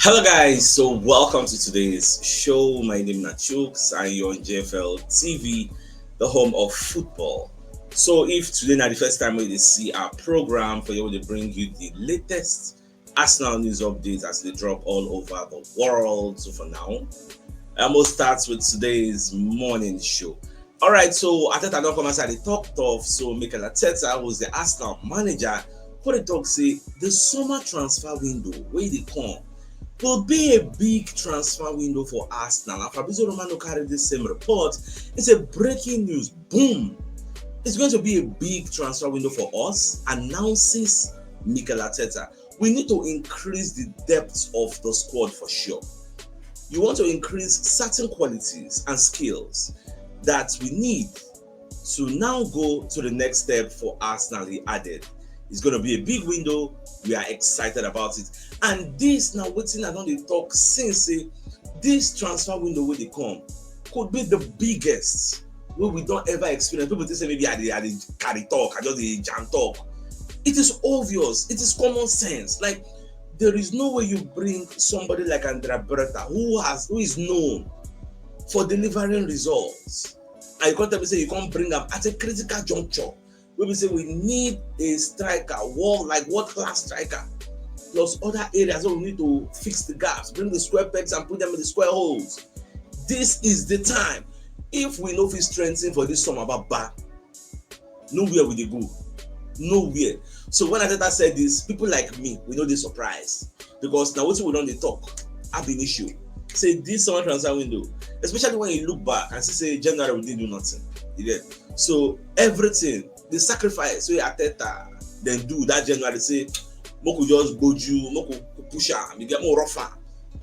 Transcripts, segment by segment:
Hello guys, so welcome to today's show. My name is CHUKS and you're on JFL TV, the home of football. So if today not the first time we see our program for you to bring you the latest Arsenal news updates as they drop all over the world. So for now, I'm gonna start with today's morning show. Alright, so Ateta don't come outside the talk tough. So Mikel Arteta, who's the Arsenal manager, put the talk say the summer transfer window where they come will be a big transfer window for Arsenal. And Fabrizio Romano carried the same report. It's a breaking news. Boom! It's going to be a big transfer window for us, announces Mikel Arteta. We need to increase the depth of the squad for sure. You want to increase certain qualities and skills that we need to now go to the next step for Arsenal, he added. It's going to be a big window. We are excited about it. And this now waiting and on the talk since this transfer window where they come could be the biggest where we don't ever experience. People say maybe I carry talk, I just the jam talk. It is obvious. It is common sense. Like there is no way you bring somebody like Andrea Berta who is known for delivering results. And you can't tell me say you can't bring them at a critical juncture. We say we need a striker, world-class striker, plus other areas where we need to fix the gaps, bring the square pegs and put them in the square holes. This is the time. If we know if we strengthen for this summer, but nowhere will they go. Nowhere. So when Ateta said this, people like me, we know they surprise. Because now what we don't they talk, have an issue. Say this summer transfer window, especially when you look back and say January we didn't do nothing. You get? So everything, the sacrifice we Ateta then do that January say Moku just go you, Moku push am, you get more rougher.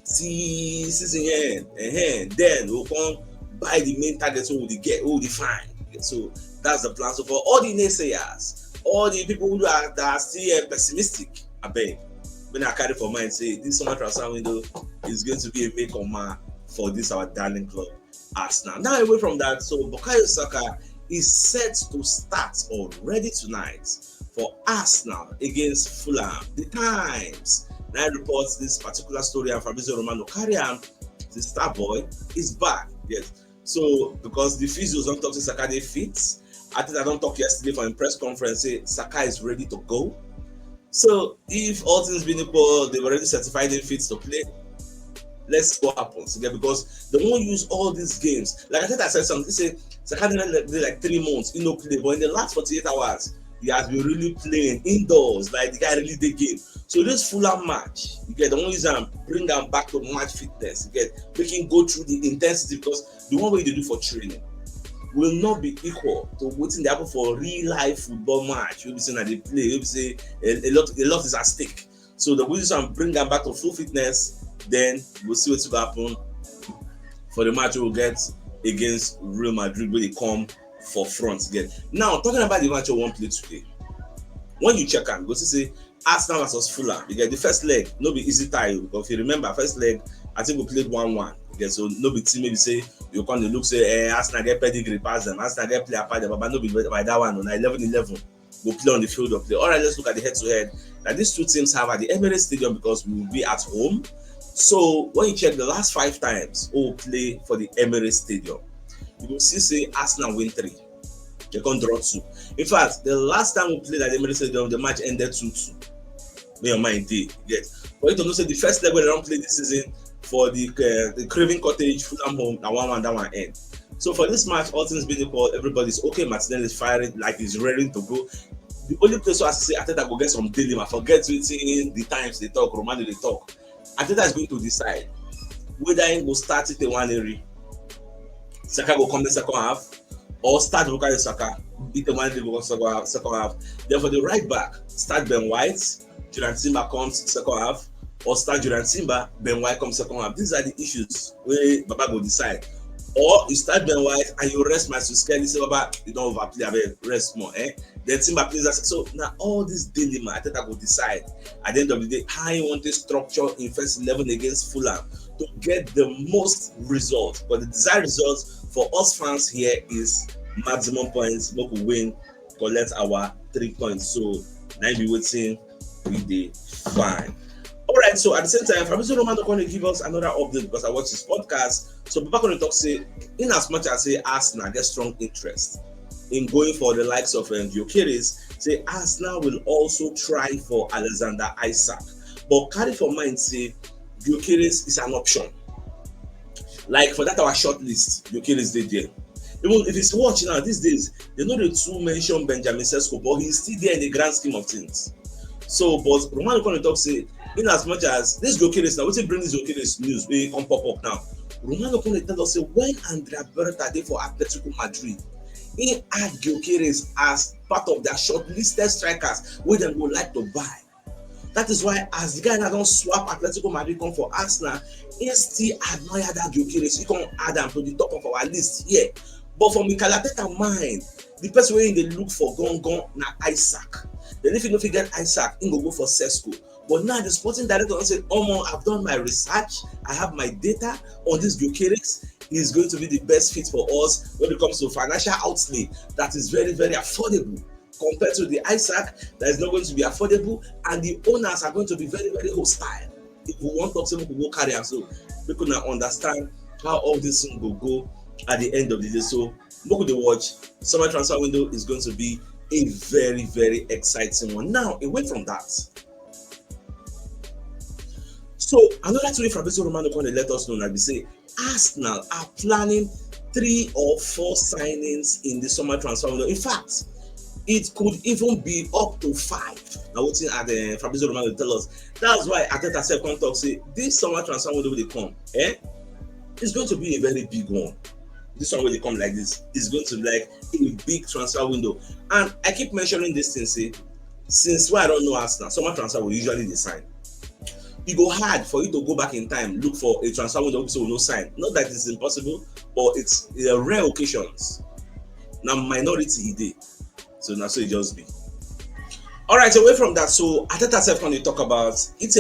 See season end, then we'll come buy the main targets who we get, who we find. So that's the plan. So for all the naysayers, all the people who are still pessimistic, I beg. When I carry for mind say this summer transfer window is going to be a make or mark for this our darling club, Arsenal. Now away from that, so Bukayo Saka is set to start already tonight for Arsenal against Fulham. The Times now reports this particular story and Fabrizio Romano Carrian, the star boy, is back. Yes. So because the physios don't talk to Saka, they fit. I think I don't talk yesterday for a press conference, say Saka is ready to go. So if all things being equal, they've already certified him fit to play. Let's see what happens again because they won't use all these games. Like I said something. They say Saka did like 3 months, he no play, but in the last 48 hours, he has been really playing indoors. Like the guy really did game. So this Fulham match, you get the only reason bring them back to match fitness. You get making go through the intensity because the one way they do for training will not be equal to waiting they happen for a real life football match. You'll be saying that they play, you'll be saying a lot is at stake. So the reason bring them back to full fitness, then we'll see what's going to happen for the match we'll get against Real Madrid when they come for front again. Now talking about the match we won't play today. When you check out, go to say Arsenal versus Fulham. You get the first leg, no be easy tie. Because if you remember, first leg, I think we played 1-1. Okay, so no be team maybe say you come to look say Arsenal get pedigree pass them, Arsenal get player pass them, but no be by that one. On 11-11, we'll play on the field of play. All right, let's look at the head-to-head that these two teams have at the Emirates Stadium because we will be at home. So when you check the last 5 times we'll play for the Emirates Stadium, you will see say Arsenal win 3. They can't draw 2. In fact, the last time we played at the Emirates Stadium, the match ended 2-2. May your mind day. Yes. For you to know, say the first leg when they don't play this season for the Craven Cottage Fulham home, that one end. So for this match, all things being equal, everybody's okay. Martinelli is firing like he's ready to go. The only place where I say Ateta go get some daily, I forget within the times they talk, Romano they talk. Ateta is going to decide whether he will start it in one area. Saka will come the second half, or start Bukayo Saka, it the one area go second half. Then for the right back, start Ben White, Julian Timber comes second half, or start Julian Timber, Ben White comes second half. These are the issues where Baba will decide. Or you start Ben White and you rest Matthew Skelly, say Baba, you don't overplay, rest more. Then Timber plays that. So now all this dilemma, I think I will decide at the end of the day how you want to structure in first 11 against Fulham to get the most results. But the desired results for us fans here is maximum points, we could win, collect our 3 points. So now be waiting, we dey fine. All right, so at the same time, Fabrizio Romano going to give us another update because I watched his podcast. So Papa going to talk say, in as much as say Arsenal get strong interest in going for the likes of Gyökeres, say Arsenal will also try for Alexander Isak. But carry for mind say Gyökeres is an option. Like for that our short list, Gyökeres dey there. Even if it's watching now these days, they know the two mention Benjamin Sesko, but he's still there in the grand scheme of things. So, but Romano going to talk say, in as much as this Gyökeres now, wetin bring this Gyökeres news wey come pop up now. Romano going to tell us say when Andrea Berta dey for Atletico Madrid, he add Gyökeres as part of their shortlisted strikers wey dem go like to buy. That is why as the guy now don swap Atletico Madrid come for Arsenal, he still admire that Gyökeres. He come add am to the top of our list here. But from Mikel Arteta mind, the person wey dey look for gone na Isak. Then if you no fit get Isak, he go for Sesko. But now the sporting director say, Omo, I've done my research, I have my data on this Gyökeres. He's going to be the best fit for us when it comes to financial outlay that is very, very affordable compared to the Isak that is not going to be affordable, and the owners are going to be very, very hostile. If we want to say we go carry am, so we could not understand how all this thing will go at the end of the day. So look at the watch. Summer transfer window is going to be a very, very exciting one. Now, away from that, so another thing Fabrizio Romano going to let us know that we say Arsenal are planning 3 or 4 signings in the summer transfer window. In fact, it could even be up to 5. Now, what's at Fabrizio Romano tell us. That's why Arteta said, come talk say this summer transfer window will come. It's going to be a very big one. This one will come like this. It's going to be like a big transfer window. And I keep mentioning this thing, say, since why I don't know Arsenal, summer transfer will usually decide. It go hard for you to go back in time, look for a transfer window so no sign. Not that it's impossible, but it's rare occasions. Now minority e dey. So now so it just be. All right, away from that, so Arteta self when they talk about Ite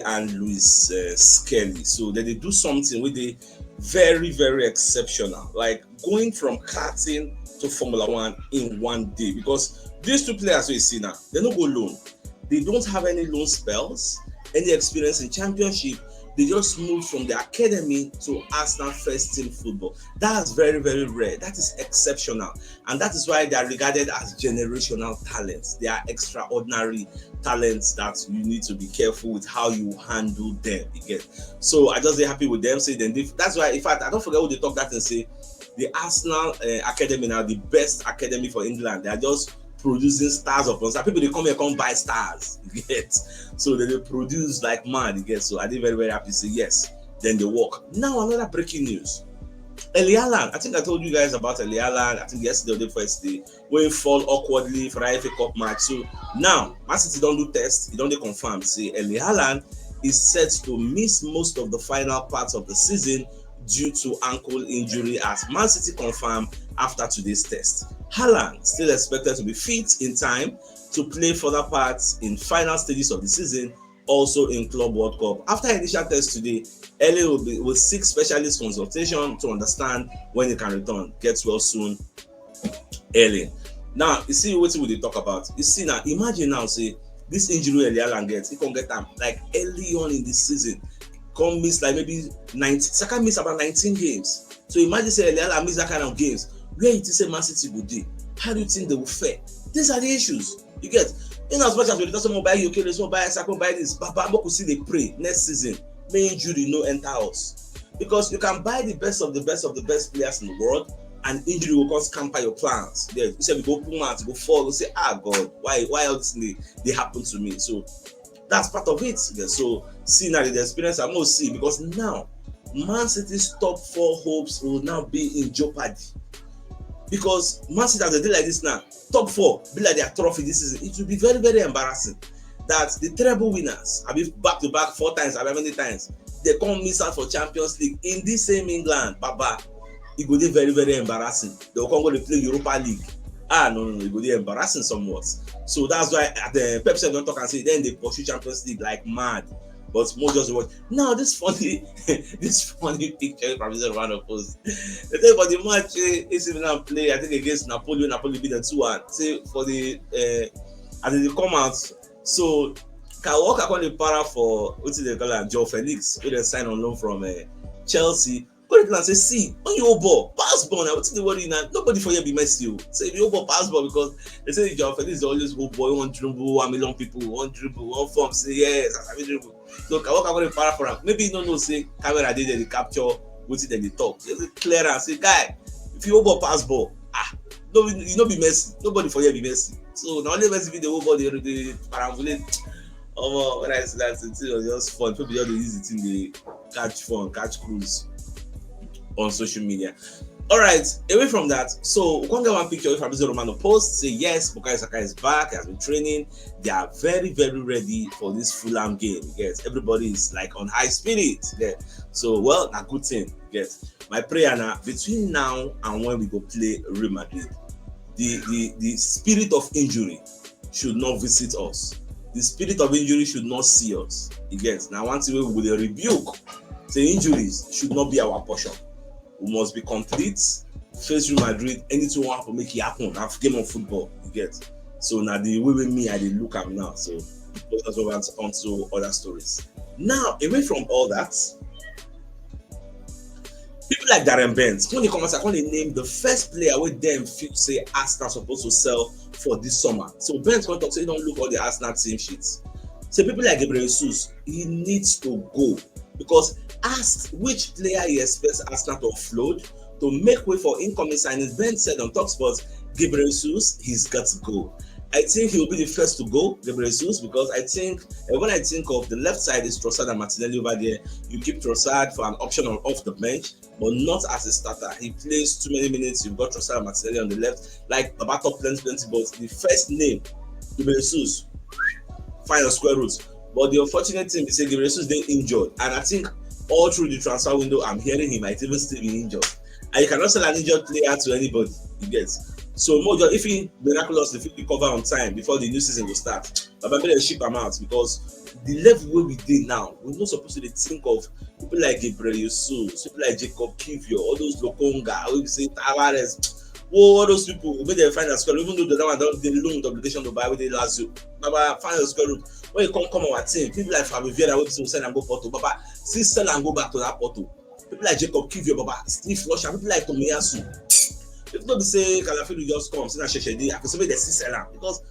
and Luis Skelly. So they do something with the very, very exceptional, like going from karting to Formula One in one day. Because these two players we see now, they don't go loan. They don't have any loan spells, any experience in championship. They just moved from the academy to Arsenal first team football. That's very, very rare. That is exceptional. And that is why they are regarded as generational talents. They are extraordinary talents that you need to be careful with how you handle them again. So I just be happy with them. Say then that's why, in fact, I don't forget what they talk that and say the Arsenal academy now, the best academy for England. They are just producing stars upon stars. People they come here come buy stars, you get. So they produce like mad, you get. So I did very, very happy to say yes. Then they work. Now another breaking news. Erling Haaland, I think I told you guys about Erling Haaland, I think yesterday or the first day, when he fall awkwardly for the FA Cup match. So now Man City don't do tests, he don't confirm. Say Erling Haaland is set to miss most of the final parts of the season due to ankle injury, as Man City confirmed after today's test. Haaland still expected to be fit in time to play further parts in final stages of the season, also in Club World Cup. After initial test today, Erling will seek specialist consultation to understand when he can return. Get well soon, Erling. Now, you see what we talk about. You see now, imagine now, say this injury Erling Haaland gets, he can get them like early on in the season. Come miss like maybe 19. Saka miss about 19 games. So imagine say Erling Haaland miss that kind of games. Where it is a Man City will do? How do you think they will fare? These are the issues. You get. In as much as we don't someone buy Gyökeres, someone buy Saka, buy this, but we see they pray next season. May injury no enter us. Because you can buy the best of the best of the best players in the world, and injury will come scamper your plans. Yeah, you say we go pull out, go fall, you say, God, why all this they happen to me? So that's part of it. Yeah, so see now the experience I must see, because now Man City's top 4 hopes will now be in jeopardy. Because Man City as they do like this now, top 4 be like their trophy this season. It will be very, very embarrassing that the treble winners, I mean back to back 4 times, how many times, they come miss out for Champions League in this same England. Baba, it will be very, very embarrassing. They will come go to play Europa League. No, it will be embarrassing somewhat. So that's why the Pep said don't talk and say then they pursue Champions League like mad. But more just watch. Now this funny picture from this Romano post. The thing for the match AC Milan play, I think against Napoli beat them 2-1. Say for the as they come out, so Can walk upon the para for what they call am Joe Felix, wey dem sign on loan from Chelsea. Go to and say, see, on your ball, pass ball now. What's the worry now? Nobody for you be messy. Say if you ball, pass ball because they say Joe Felix always hold ball, one dribble, 1 million people, one dribble, one form. Say yes, I have dribble. So can walk upon the para for am. Maybe you don't know. Say camera dey there, dey capture wetin dem dey talk. Just clear and say, guy, if you hold ball, pass ball. No, you no be Messi. Nobody for here be Messi. So na only Messi fit dey hold ball, dey perambulate. When I see that, it was just fun. People just dey use the thing, dey catch fun, catch cruise on social media. All right, away from that, so we can get one picture if Fabrizio Romano posts, say yes, Bukayo Saka is back, he has been training, they are very, very ready for this Fulham game. Yes, everybody is like on high spirit. Yeah. So, well, a good thing. Yes. My prayer now, between now and when we go play Real Madrid, the spirit of injury should not visit us. The spirit of injury should not see us. Yes. Now, one thing we will rebuke, say injuries should not be our portion. We must be complete. Face Real Madrid, anything want to make it happen. Have game of football, you get. So now the way with me, I dey look at now. So let us move on to other stories. Now, away from all that, people like Darren Bent, when they come out, when they name the first player with them feel say Arsenal supposed to sell for this summer. So Bent going to talk, say don't look all the Arsenal team sheets. So people like Gabriel Jesus, he needs to go because asked which player he expects Arsenal to offload to make way for incoming signings. Ben said on TalkSport, Gabriel Jesus, he's got to go. I think he'll be the first to go, Gabriel Jesus, because I think when I think of the left side is Trossard and Martinelli over there, you keep Trossard for an option on off the bench, but not as a starter. He plays too many minutes. You've got Trossard and Martinelli on the left, like Babato plenty, but the first name, Gabriel Jesus, find a square root. But the unfortunate thing is that Gabriel Jesus is injured, and I think all through the transfer window, I'm hearing he might even still be injured. And you cannot sell an injured player to anybody, you get. So, Mojo, if he miraculously recover on time before the new season will start, but maybe they ship him out because the level where we did now, we're not supposed to think of people like Gabriel Jesus, people like Jacob Kivio, all those Lokonga, we say Tavares, all those people, when they find a square, even though the one don't they loan the obligation to buy with the last year, but find a square root. When you come our team, people like Fabio Vieira will sell and go Porto, Baba, still sell and go back to that Porto. People like Jacob Kivio, Baba, still flush, and people like Tomiyasu. If not to say Calafiori just come, say Sheshedi, I can say they still sell am because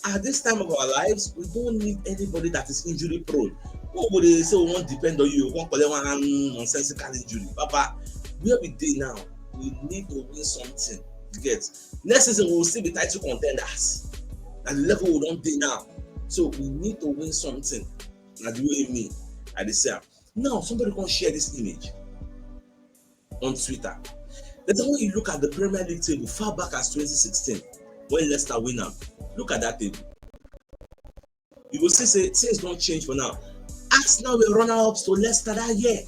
at this time of our lives, we don't need anybody that is injury prone. What would they say we won't depend on you? We won't collect one nonsensical injury. Papa, where we dey now, we need to win something. You get next season we will still be title contenders. At the level we don't dey now. So we need to win something. Now the way me, I say. Now somebody can share this image on Twitter. That's when you look at the Premier League table far back as 2016 when Leicester win am. Look at that table. You will see say things don't change for now. Arsenal will run up to Leicester that year.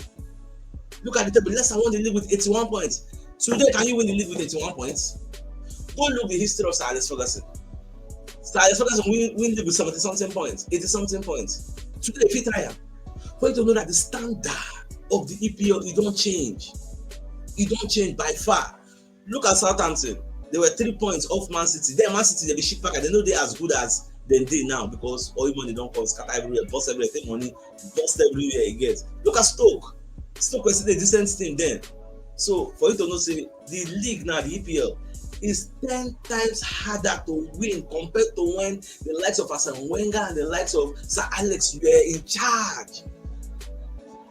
Look at the table. Leicester won the league with 81 points. Today, can you win the league with 81 points? Go look the history of Sir Alex Ferguson. Sir Alex Ferguson win league with 70-something points, 80-something points. Today, if you try am, for you to know that the standard of the EPL, it don't change. It don't change by far. Look at Southampton. They were 3 points off Man City. Then Man City, they be ship back. They know they're as good as they now because oil money don't cost, scatter everywhere, bust everywhere, take money, bust everywhere you get. Look at Stoke. Stoke was still a decent team then. So for you to know, say the league now, the EPL, is 10 times harder to win compared to when the likes of Arsene Wenger and the likes of Sir Alex were in charge.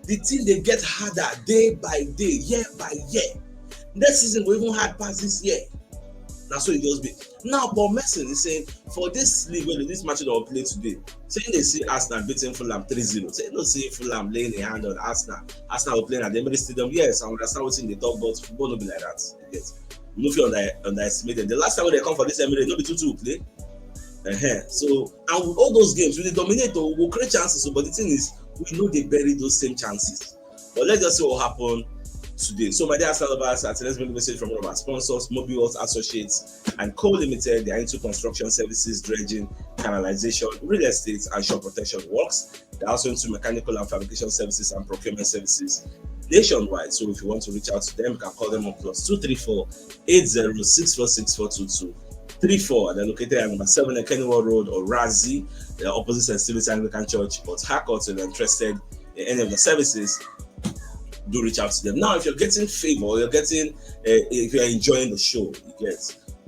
The team they get harder day by day, year by year. Next season we even had past this year. That's what it just be. Now, Paul Merson is saying for this league, when this match that will play today, saying they see Arsenal beating Fulham 3-0. Saying don't see Fulham laying a hand on Arsenal. Arsenal will play at the Emirates Stadium. Yes, I understand what's in the talk, but football will be like that. Yes. No feel underestimated. The last time when they come for this Emirates, no be 2-2 will play. So, and with all those games, we dominate, we'll create chances. But the thing is, we know they bury those same chances. But let's just see what happened today. So, my dear Arsenal lovers, let's bring a message from one of our sponsors, Mobiles Associates and Co Limited. They are into construction services, dredging, canalization, real estate, and shore protection works. They're also into mechanical and fabrication services and procurement services nationwide. So, if you want to reach out to them, you can call them on +234 80 646 422 34. They're located at number 7 at Kennywood Road or Razi, the opposite St. Stephen's Anglican Church, Port Harcourt. So if you're interested in any of the services, do reach out to them. Now, if you're getting favor, if you're enjoying the show,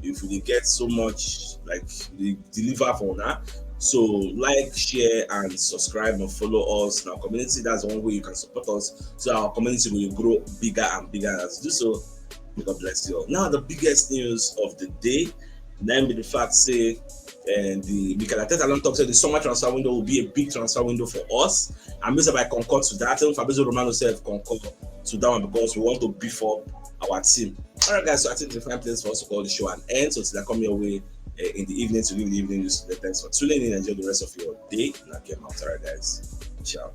if you get so much, like they deliver for now. So like, share, and subscribe and follow us in our community. That's one way you can support us, so our community will grow bigger and bigger. As do so, God bless you all. Now, the biggest news of the day, then be the fact say, and the Mikel Arteta long talk said the summer transfer window will be a big transfer window for us. And basically, I concur to that. And Fabrizio Romano said concur to that one because we want to beef up our team. All right, guys. So I think the fine place for us to call the show an end. So till I come your way in the evening to give the evening news. Thanks for tuning in. Enjoy the rest of your day. And I came out. All right, guys. Ciao.